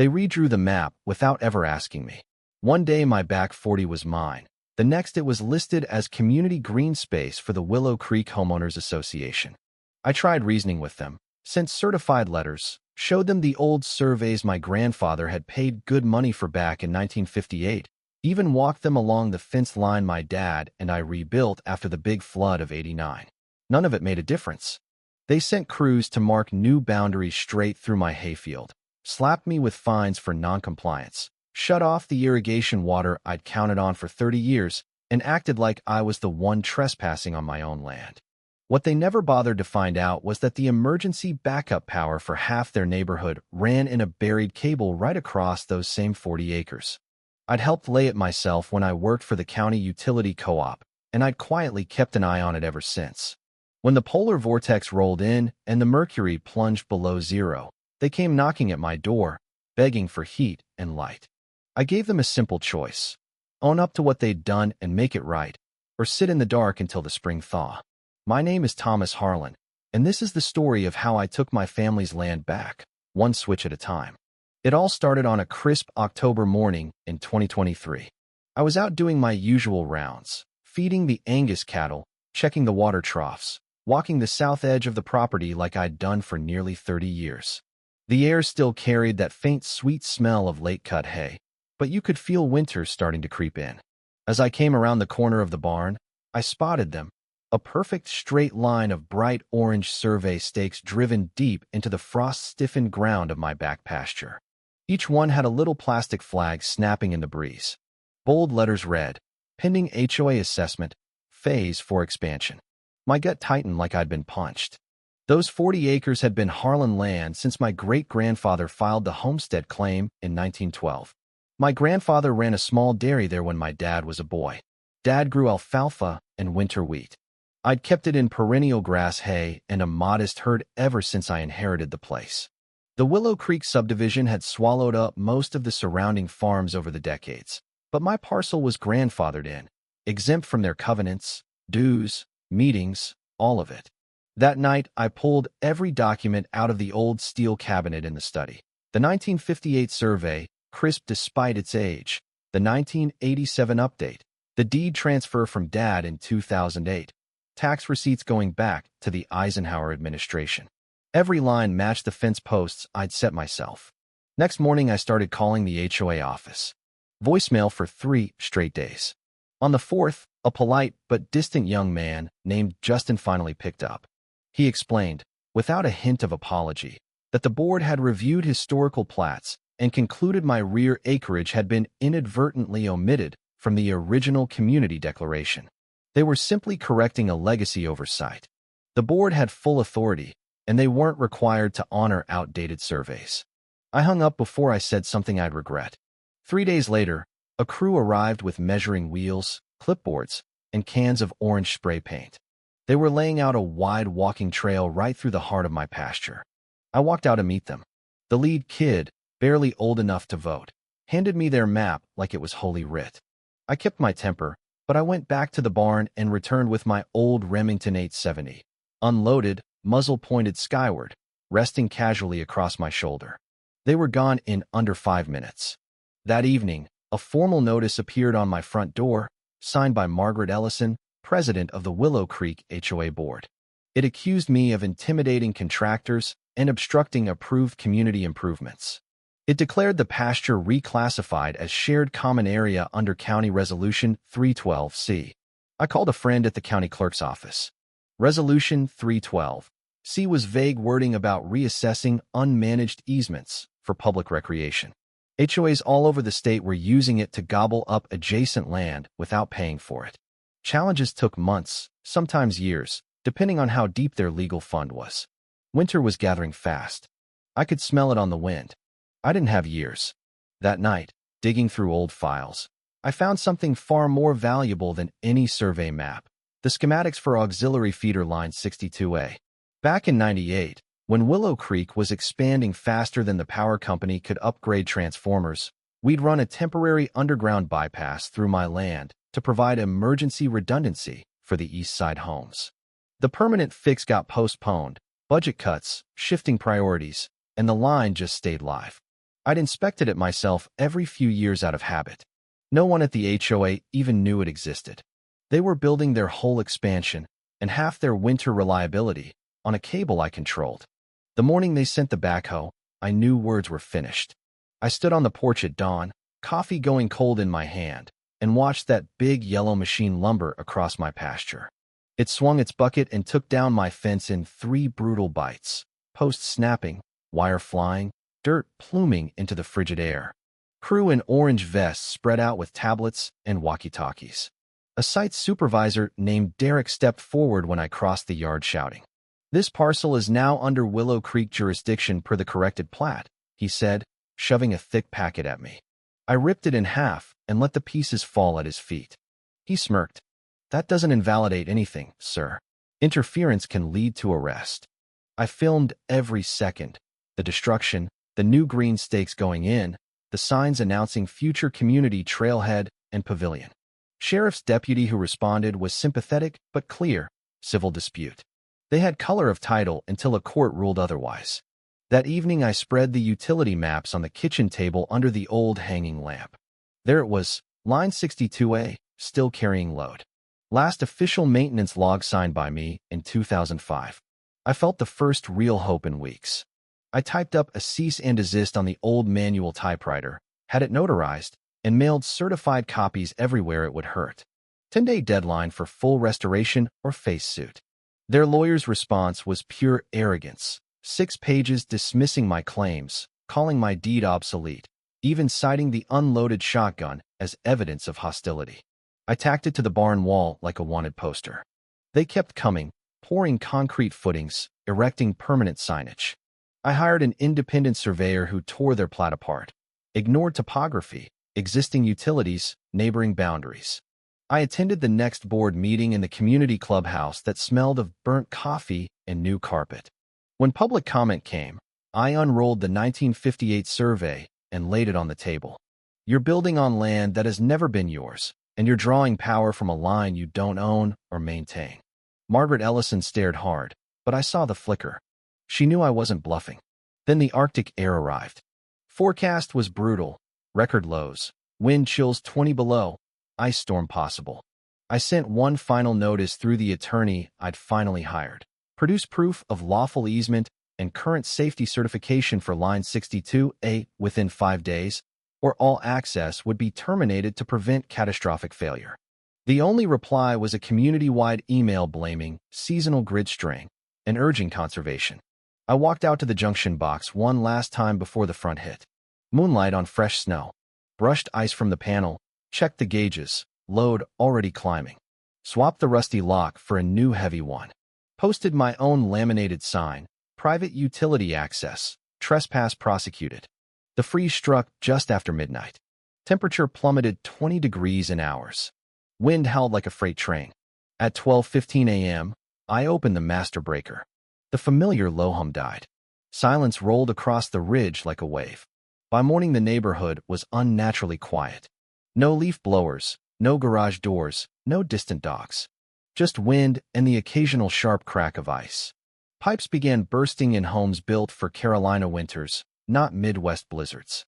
They redrew the map without ever asking me. One day my back 40 was mine. The next it was listed as community green space for the Willow Creek Homeowners Association. I tried reasoning with them, sent certified letters, showed them the old surveys my grandfather had paid good money for back in 1958, even walked them along the fence line my dad and I rebuilt after the big flood of '89. None of it made a difference. They sent crews to mark new boundaries straight through my hayfield, slapped me with fines for noncompliance, shut off the irrigation water I'd counted on for 30 years, and acted like I was the one trespassing on my own land. What they never bothered to find out was that the emergency backup power for half their neighborhood ran in a buried cable right across those same 40 acres. I'd helped lay it myself when I worked for the county utility co-op, and I'd quietly kept an eye on it ever since. When the polar vortex rolled in and the mercury plunged below zero, they came knocking at my door, begging for heat and light. I gave them a simple choice: own up to what they'd done and make it right, or sit in the dark until the spring thaw. My name is Thomas Harlan, and this is the story of how I took my family's land back, one switch at a time. It all started on a crisp October morning in 2023. I was out doing my usual rounds, feeding the Angus cattle, checking the water troughs, walking the south edge of the property like I'd done for nearly 30 years. The air still carried that faint sweet smell of late-cut hay, but you could feel winter starting to creep in. As I came around the corner of the barn, I spotted them, a perfect straight line of bright orange survey stakes driven deep into the frost-stiffened ground of my back pasture. Each one had a little plastic flag snapping in the breeze. Bold letters read, "Pending HOA assessment, Phase 4 expansion." My gut tightened like I'd been punched. Those 40 acres had been Harlan land since my great-grandfather filed the homestead claim in 1912. My grandfather ran a small dairy there when my dad was a boy. Dad grew alfalfa and winter wheat. I'd kept it in perennial grass hay and a modest herd ever since I inherited the place. The Willow Creek subdivision had swallowed up most of the surrounding farms over the decades, but my parcel was grandfathered in, exempt from their covenants, dues, meetings, all of it. That night, I pulled every document out of the old steel cabinet in the study. The 1958 survey, crisp despite its age, the 1987 update, the deed transfer from Dad in 2008, tax receipts going back to the Eisenhower administration. Every line matched the fence posts I'd set myself. Next morning, I started calling the HOA office. Voicemail for 3 straight days. On the 4th, a polite but distant young man named Justin finally picked up. He explained, without a hint of apology, that the board had reviewed historical plats and concluded my rear acreage had been inadvertently omitted from the original community declaration. They were simply correcting a legacy oversight. The board had full authority, and they weren't required to honor outdated surveys. I hung up before I said something I'd regret. 3 days later, a crew arrived with measuring wheels, clipboards, and cans of orange spray paint. They were laying out a wide walking trail right through the heart of my pasture. I walked out to meet them. The lead kid, barely old enough to vote, handed me their map like it was holy writ. I kept my temper, but I went back to the barn and returned with my old Remington 870, unloaded, muzzle pointed skyward, resting casually across my shoulder. They were gone in under 5 minutes. That evening, a formal notice appeared on my front door, signed by Margaret Ellison, president of the Willow Creek HOA board. It accused me of intimidating contractors and obstructing approved community improvements. It declared the pasture reclassified as shared common area under County Resolution 312C. I called a friend at the county clerk's office. Resolution 312C was vague wording about reassessing unmanaged easements for public recreation. HOAs all over the state were using it to gobble up adjacent land without paying for it. Challenges took months, sometimes years, depending on how deep their legal fund was. Winter was gathering fast. I could smell it on the wind. I didn't have years. That night, digging through old files, I found something far more valuable than any survey map: the schematics for auxiliary feeder line 62A. Back in '98, when Willow Creek was expanding faster than the power company could upgrade transformers, we'd run a temporary underground bypass through my land to provide emergency redundancy for the East Side homes. The permanent fix got postponed, budget cuts, shifting priorities, and the line just stayed live. I'd inspected it myself every few years out of habit. No one at the HOA even knew it existed. They were building their whole expansion and half their winter reliability on a cable I controlled. The morning they sent the backhoe, I knew words were finished. I stood on the porch at dawn, coffee going cold in my hand, and watched that big yellow machine lumber across my pasture. It swung its bucket and took down my fence in 3 brutal bites, posts snapping, wire flying, dirt pluming into the frigid air. Crew in orange vests spread out with tablets and walkie-talkies. A site supervisor named Derek stepped forward when I crossed the yard shouting, "This parcel is now under Willow Creek jurisdiction per the corrected plat," he said, shoving a thick packet at me. I ripped it in half and let the pieces fall at his feet. He smirked. "That doesn't invalidate anything, sir. Interference can lead to arrest." I filmed every second. The destruction, the new green stakes going in, the signs announcing future community trailhead and pavilion. Sheriff's deputy who responded was sympathetic but clear: civil dispute. They had color of title until a court ruled otherwise. That evening I spread the utility maps on the kitchen table under the old hanging lamp. There it was, line 62A, still carrying load. Last official maintenance log signed by me in 2005. I felt the first real hope in weeks. I typed up a cease and desist on the old manual typewriter, had it notarized, and mailed certified copies everywhere it would hurt. 10-day deadline for full restoration or face suit. Their lawyer's response was pure arrogance. 6 pages dismissing my claims, calling my deed obsolete, even citing the unloaded shotgun as evidence of hostility. I tacked it to the barn wall like a wanted poster. They kept coming, pouring concrete footings, erecting permanent signage. I hired an independent surveyor who tore their plat apart, ignored topography, existing utilities, neighboring boundaries. I attended the next board meeting in the community clubhouse that smelled of burnt coffee and new carpet. When public comment came, I unrolled the 1958 survey and laid it on the table. You're building on land that has never been yours, and you're drawing power from a line you don't own or maintain. Margaret Ellison stared hard, but I saw the flicker. She knew I wasn't bluffing. Then the Arctic air arrived. Forecast was brutal. Record lows, wind chills 20 below, ice storm possible. I sent one final notice through the attorney I'd finally hired. Produce proof of lawful easement and current safety certification for line 62A within 5 days, or all access would be terminated to prevent catastrophic failure. The only reply was a community-wide email blaming seasonal grid strain and urging conservation. I walked out to the junction box one last time before the front hit. Moonlight on fresh snow. Brushed ice from the panel, checked the gauges, load already climbing. Swapped the rusty lock for a new heavy one. Posted my own laminated sign, private utility access, trespass prosecuted. The freeze struck just after midnight. Temperature plummeted 20 degrees in hours. Wind howled like a freight train. At 12:15 a.m., I opened the master breaker. The familiar low hum died. Silence rolled across the ridge like a wave. By morning, the neighborhood was unnaturally quiet. No leaf blowers, no garage doors, no distant dogs. Just wind and the occasional sharp crack of ice. Pipes began bursting in homes built for Carolina winters, not Midwest blizzards.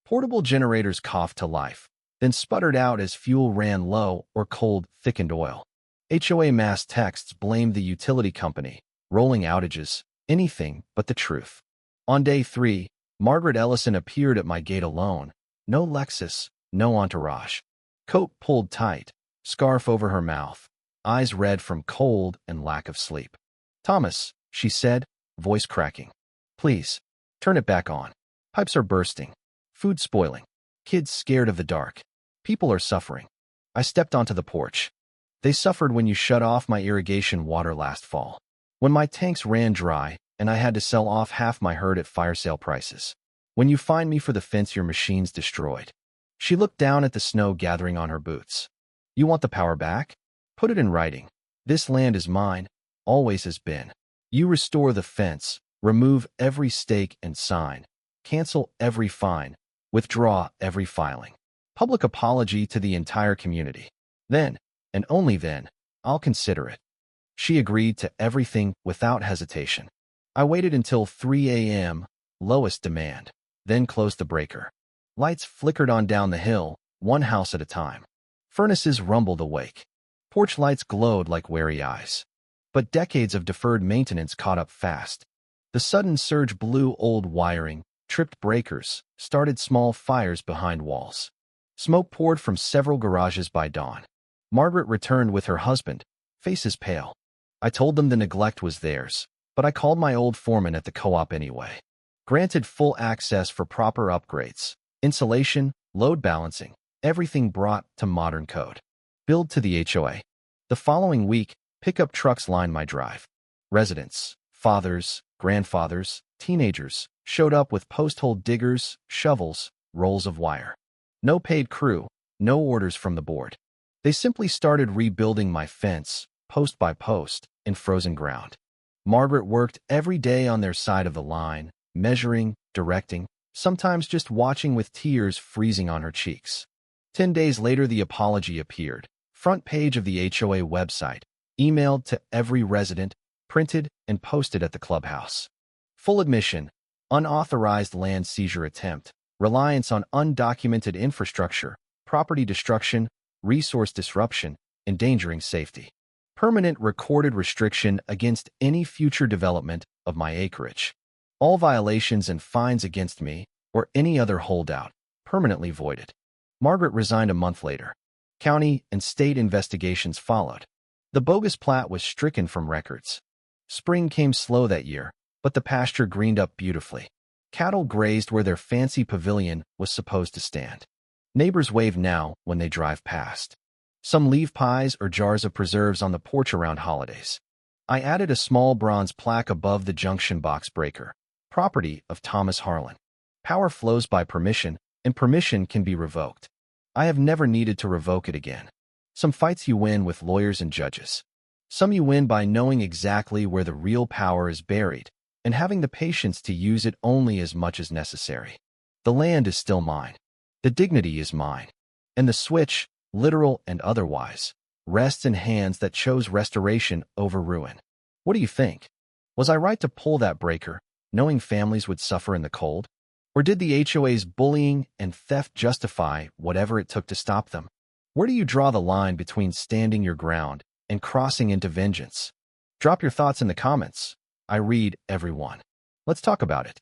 Portable generators coughed to life, then sputtered out as fuel ran low or cold thickened oil. HOA mass texts blamed the utility company, rolling outages, anything but the truth. On day 3, Margaret Ellison appeared at my gate alone. No Lexus, no entourage. Coat pulled tight, scarf over her mouth, eyes red from cold and lack of sleep. "Thomas," she said, voice cracking. "Please, turn it back on. Pipes are bursting. Food spoiling. Kids scared of the dark. People are suffering." I stepped onto the porch. "They suffered when you shut off my irrigation water last fall. When my tanks ran dry and I had to sell off half my herd at fire sale prices. When you fined me for the fence your machines destroyed." She looked down at the snow gathering on her boots. "You want the power back? Put it in writing. This land is mine, always has been. You restore the fence, remove every stake and sign, cancel every fine, withdraw every filing. Public apology to the entire community. Then, and only then, I'll consider it." She agreed to everything without hesitation. I waited until 3 a.m., lowest demand. then closed the breaker. Lights flickered on down the hill, one house at a time. Furnaces rumbled awake. Porch lights glowed like wary eyes. But decades of deferred maintenance caught up fast. The sudden surge blew old wiring, tripped breakers, started small fires behind walls. Smoke poured from several garages by dawn. Margaret returned with her husband, faces pale. I told them the neglect was theirs, but I called my old foreman at the co-op anyway. Granted full access for proper upgrades, insulation, load balancing, everything brought to modern code. Billed to the HOA. The following week, pickup trucks lined my drive. Residents, fathers, grandfathers, teenagers showed up with post-hole diggers, shovels, rolls of wire. No paid crew, no orders from the board. They simply started rebuilding my fence, post by post, in frozen ground. Margaret worked every day on their side of the line, measuring, directing, sometimes just watching with tears freezing on her cheeks. 10 days later, the apology appeared. Front page of the HOA website, emailed to every resident, printed and posted at the clubhouse. Full admission, unauthorized land seizure attempt, reliance on undocumented infrastructure, property destruction, resource disruption, endangering safety. Permanent recorded restriction against any future development of my acreage. All violations and fines against me, or any other holdout, permanently voided. Margaret resigned a month later. County and state investigations followed. The bogus plat was stricken from records. Spring came slow that year, but the pasture greened up beautifully. Cattle grazed where their fancy pavilion was supposed to stand. Neighbors wave now when they drive past. Some leave pies or jars of preserves on the porch around holidays. I added a small bronze plaque above the junction box breaker, property of Thomas Harlan. Power flows by permission, and permission can be revoked. I have never needed to revoke it again. Some fights you win with lawyers and judges. Some you win by knowing exactly where the real power is buried and having the patience to use it only as much as necessary. The land is still mine. The dignity is mine. And the switch, literal and otherwise, rests in hands that chose restoration over ruin. What do you think? Was I right to pull that breaker, knowing families would suffer in the cold? Or did the HOA's bullying and theft justify whatever it took to stop them? Where do you draw the line between standing your ground and crossing into vengeance? Drop your thoughts in the comments. I read every one. Let's talk about it.